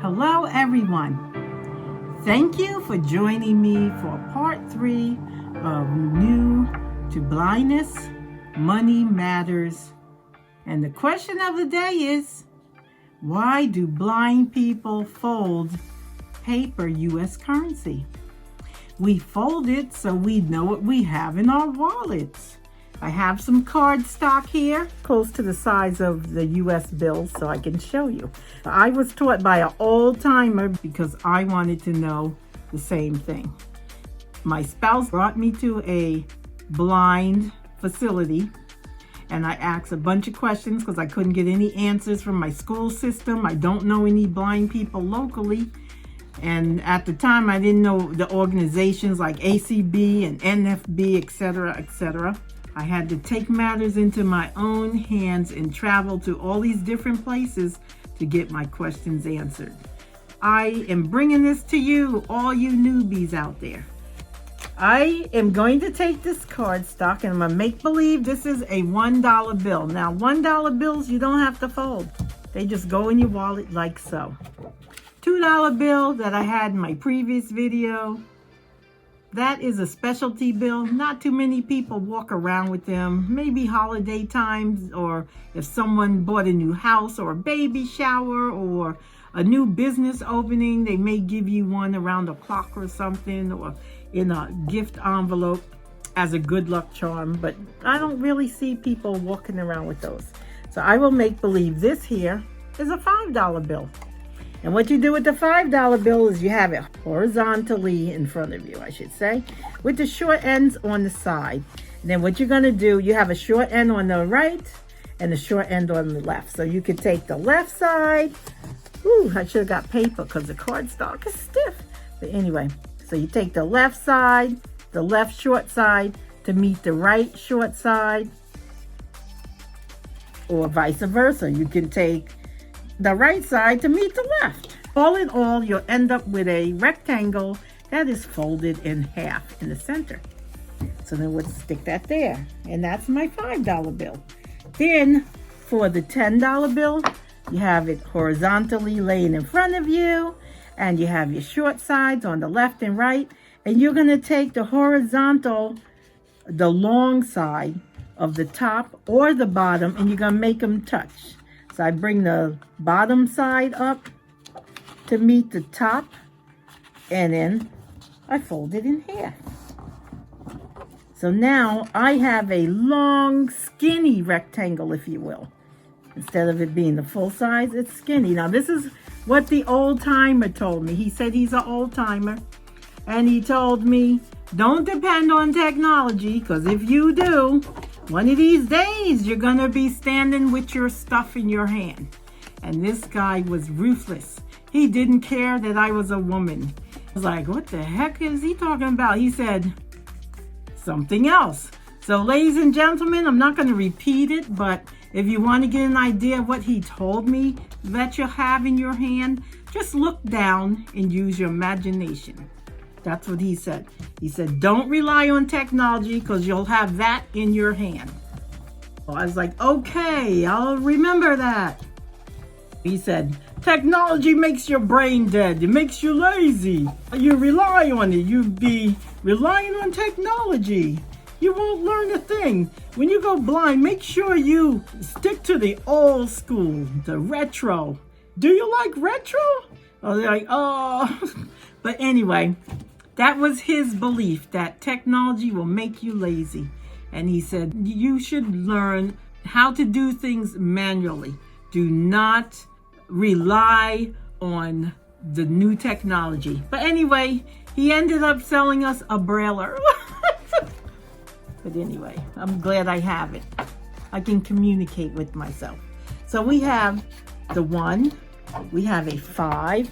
Hello everyone. Thank you for joining me for part 3 of New to Blindness, Money Matters. And the question of the day is, why do blind people fold paper US currency? We fold it so we know what we have in our wallets. I have some card stock here, close to the size of the US bills, so I can show you. I was taught by an old timer because I wanted to know the same thing. My spouse brought me to a blind facility and I asked a bunch of questions because I couldn't get any answers from my school system. I don't know any blind people locally. And at the time, I didn't know the organizations like ACB and NFB, etc., etc. I had to take matters into my own hands and travel to all these different places to get my questions answered. I am bringing this to you, all you newbies out there. I am going to take this card stock and I'm going to make believe this is a $1 bill. Now, $1 bills, you don't have to fold. They just go in your wallet like so. $2 bill that I had in my previous video, that is a specialty bill. Not too many people walk around with them. Maybe holiday times, or if someone bought a new house or a baby shower or a new business opening, they may give you one around the clock or something, or in a gift envelope as a good luck charm. But I don't really see people walking around with those. So I will make believe this here is a $5 bill. And what you do with the $5 bill is you have it horizontally in front of you, I should say, with the short ends on the side. And then what you're going to do, you have a short end on the right and a short end on the left. So you could take the left side. Ooh, I should have got paper because the cardstock is stiff. But anyway, so you take the left side, the left short side to meet the right short side, or vice versa. You can take the right side to meet the left. All in all, you'll end up with a rectangle that is folded in half in the center. So then we'll stick that there. And that's my $5 bill. Then for the $10 bill, you have it horizontally laying in front of you, and you have your short sides on the left and right. And you're going to take the horizontal, the long side of the top or the bottom, and you're going to make them touch. So I bring the bottom side up to meet the top, and then I fold it in half. So now I have a long, skinny rectangle, if you will. Instead of it being the full size, it's skinny. Now this is what the old timer told me. He said he's an old timer, and he told me, don't depend on technology, because if you do, one of these days, you're going to be standing with your stuff in your hand. And this guy was ruthless. He didn't care that I was a woman. I was like, what the heck is he talking about? He said something else. So ladies and gentlemen, I'm not going to repeat it, but if you want to get an idea of what he told me that you have in your hand, just look down and use your imagination. That's what he said. He said, don't rely on technology because you'll have that in your hand. Well, I was like, okay, I'll remember that. He said, technology makes your brain dead. It makes you lazy. You rely on it. You'd be relying on technology. You won't learn a thing. When you go blind, make sure you stick to the old school, the retro. Do you like retro? Oh, they're like, oh. But anyway, that was his belief, that technology will make you lazy. And he said, you should learn how to do things manually. Do not rely on the new technology. But anyway, he ended up selling us a brailler. But anyway, I'm glad I have it. I can communicate with myself. So we have the 1, we have a 5,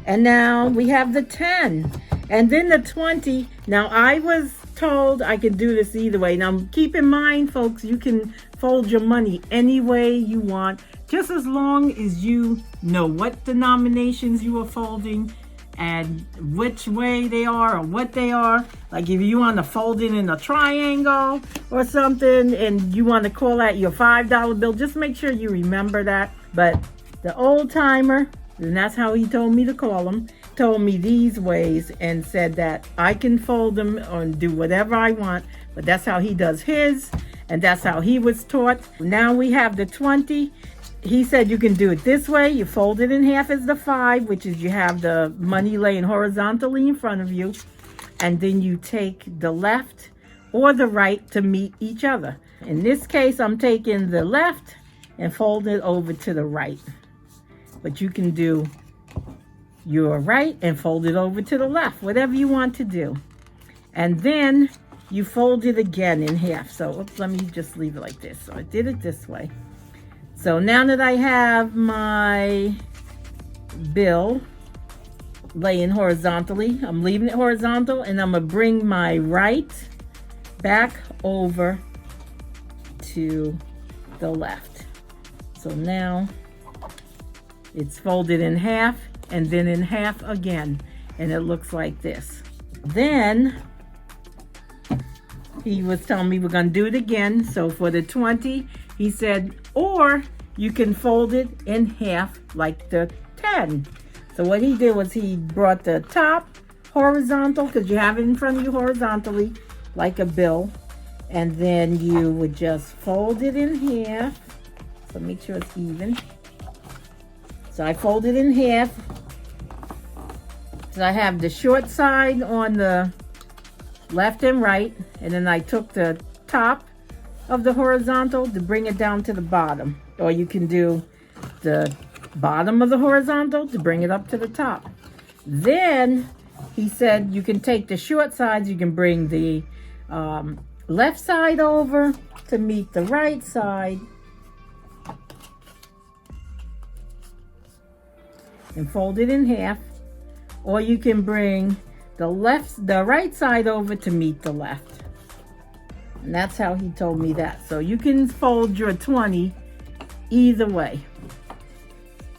and now we have the 10. And then the 20. Now I was told I could do this either way. Now keep in mind, folks, you can fold your money any way you want, just as long as you know what denominations you are folding and which way they are or what they are. Like if you want to fold it in a triangle or something and you want to call that your $5 bill, just make sure you remember that. But the old timer And that's how he told me to call them. Told me these ways and said that I can fold them and do whatever I want, but that's how he does his, and that's how he was taught. Now we have the 20. He said you can do it this way. You fold it in half as the 5, which is you have the money laying horizontally in front of you, and then you take the left or the right to meet each other. In this case, I'm taking the left and fold it over to the right. But you can do your right and fold it over to the left, whatever you want to do. And then you fold it again in half. So oops, let me just leave it like this. So I did it this way. So now that I have my bill laying horizontally, I'm leaving it horizontal, and I'm gonna bring my right back over to the left. So now it's folded in half and then in half again, and it looks like this. Then he was telling me we're gonna do it again. So for the 20, he said, or you can fold it in half like the 10. So what he did was he brought the top horizontal, because you have it in front of you horizontally like a bill, and then you would just fold it in half. So make sure it's even. So I fold it in half. So I have the short side on the left and right, and then I took the top of the horizontal to bring it down to the bottom. Or you can do the bottom of the horizontal to bring it up to the top. Then he said you can take the short sides, you can bring the left side over to meet the right side, and fold it in half, or you can bring the right side over to meet the left. And that's how he told me that. So you can fold your 20 either way.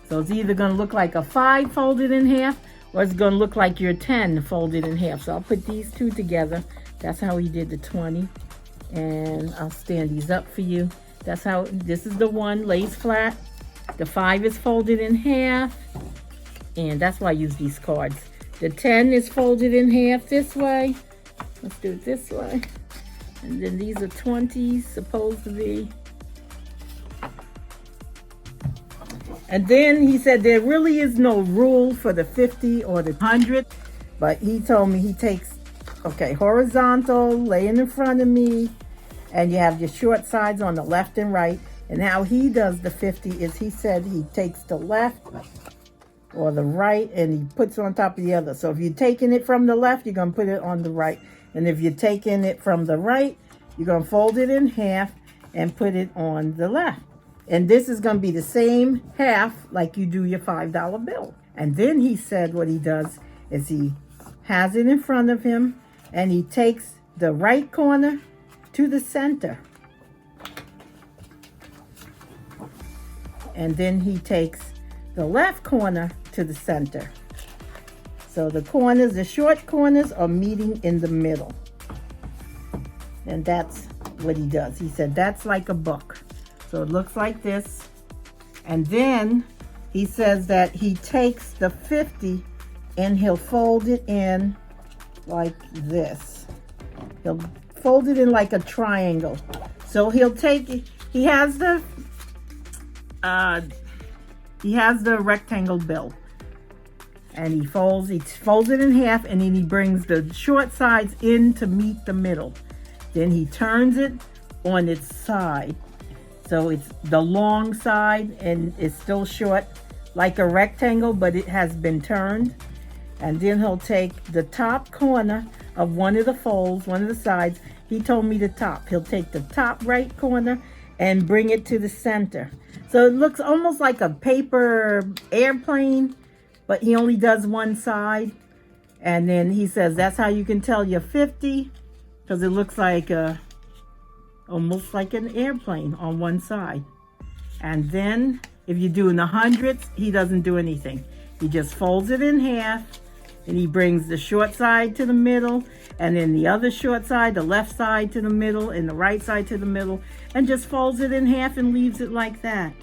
So it's either going to look like a 5 folded in half, or it's going to look like your 10 folded in half. So I'll put these two together. That's how he did the 20. And I'll stand these up for you. That's how, this is the 1 lays flat. The 5 is folded in half. And that's why I use these cards. The 10 is folded in half this way. Let's do it this way. And then these are 20s, supposed to be. And then he said there really is no rule for the 50 or the 100. But he told me he takes, okay, horizontal, laying in front of me. And you have your short sides on the left and right. And how he does the 50 is he said he takes the left or the right and he puts it on top of the other. So if you're taking it from the left, you're going to put it on the right. And if you're taking it from the right, you're going to fold it in half and put it on the left. And this is going to be the same half like you do your $5 bill. And then he said what he does is he has it in front of him and he takes the right corner to the center. And then he takes the left corner to the center. So the corners, the short corners are meeting in the middle. And that's what he does. He said that's like a book. So it looks like this. And then he says that he takes the 50 and he'll fold it in like this. He'll fold it in like a triangle. So he'll take it, he has the rectangle bill. And he folds it in half, and then he brings the short sides in to meet the middle. Then he turns it on its side. So it's the long side and it's still short like a rectangle, but it has been turned. And then he'll take the top corner of one of the folds, one of the sides. He told me the top. He'll take the top right corner and bring it to the center. So it looks almost like a paper airplane, but he only does one side. And then he says that's how you can tell you're 50, because it looks like almost like an airplane on one side. And then if you're doing the hundreds, he doesn't do anything. He just folds it in half, and he brings the short side to the middle, and then the other short side, the left side to the middle, and the right side to the middle, and just folds it in half and leaves it like that.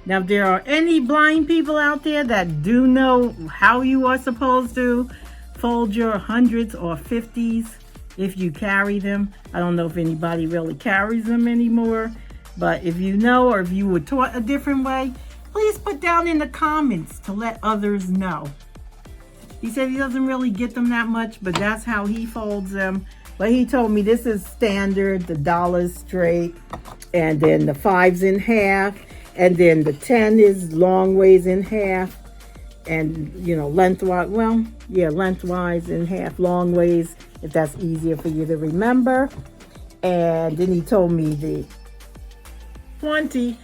Now, if there are any blind people out there that do know how you are supposed to fold your hundreds or 50s if you carry them. I don't know if anybody really carries them anymore, but if you know, or if you were taught a different way, please put down in the comments to let others know. He said he doesn't really get them that much, but that's how he folds them. But he told me this is standard, the dollars straight, and then the 5's in half, and then the 10 is long ways in half, and lengthwise, lengthwise in half, long ways, if that's easier for you to remember. And then he told me the 20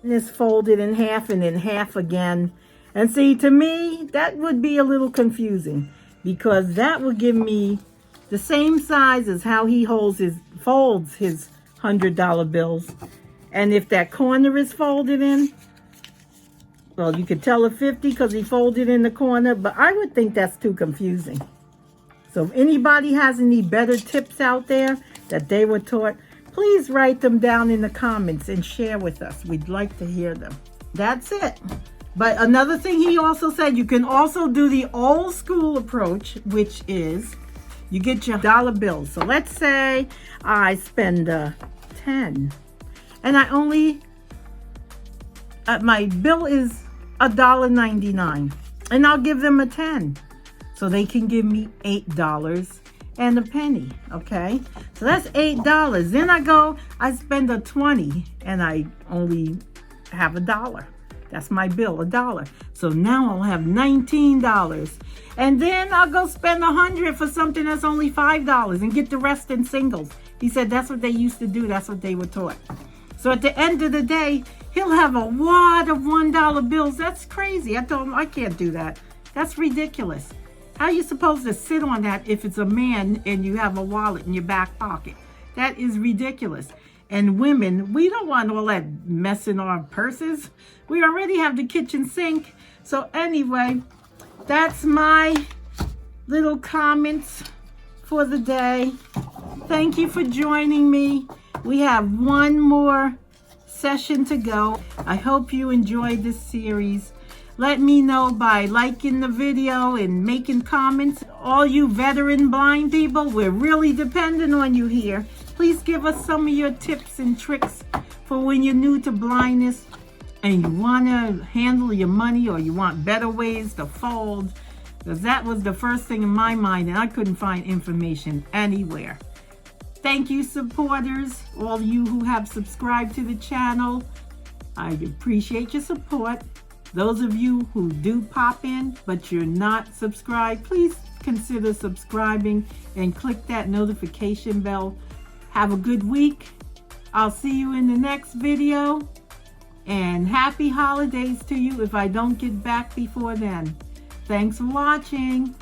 is folded in half and in half again. And see, to me, that would be a little confusing, because that would give me the same size as how he folds his $100 bills. And if that corner is folded in, well, you could tell a 50 because he folded in the corner, but I would think that's too confusing. So if anybody has any better tips out there that they were taught, please write them down in the comments and share with us. We'd like to hear them. That's it. But another thing he also said, you can also do the old school approach, which is you get your dollar bills. So let's say I spend 10 and I only, my bill is $1.99, and I'll give them a 10. So they can give me $8 and a penny, okay? So that's $8. Then I spend a 20 and I only have $1. That's my bill, $1. So now I'll have $19. And then I'll go spend 100 for something that's only $5 and get the rest in singles. He said that's what they used to do. That's what they were taught. So at the end of the day, he'll have a wad of $1 bills. That's crazy. I told him I can't do that. That's ridiculous. How are you supposed to sit on that if it's a man and you have a wallet in your back pocket? That is ridiculous. And women, we don't want all that mess in our purses. We already have the kitchen sink. So anyway, that's my little comments for the day. Thank you for joining me. We have one more session to go. I hope you enjoyed this series. Let me know by liking the video and making comments. All you veteran blind people, we're really dependent on you here. Please give us some of your tips and tricks for when you're new to blindness and you want to handle your money, or you want better ways to fold, because that was the first thing in my mind and I couldn't find information anywhere. Thank you, supporters, all you who have subscribed to the channel. I appreciate your support. Those of you who do pop in but you're not subscribed, please consider subscribing and click that notification bell. Have a good week. I'll see you in the next video. And happy holidays to you if I don't get back before then. Thanks for watching.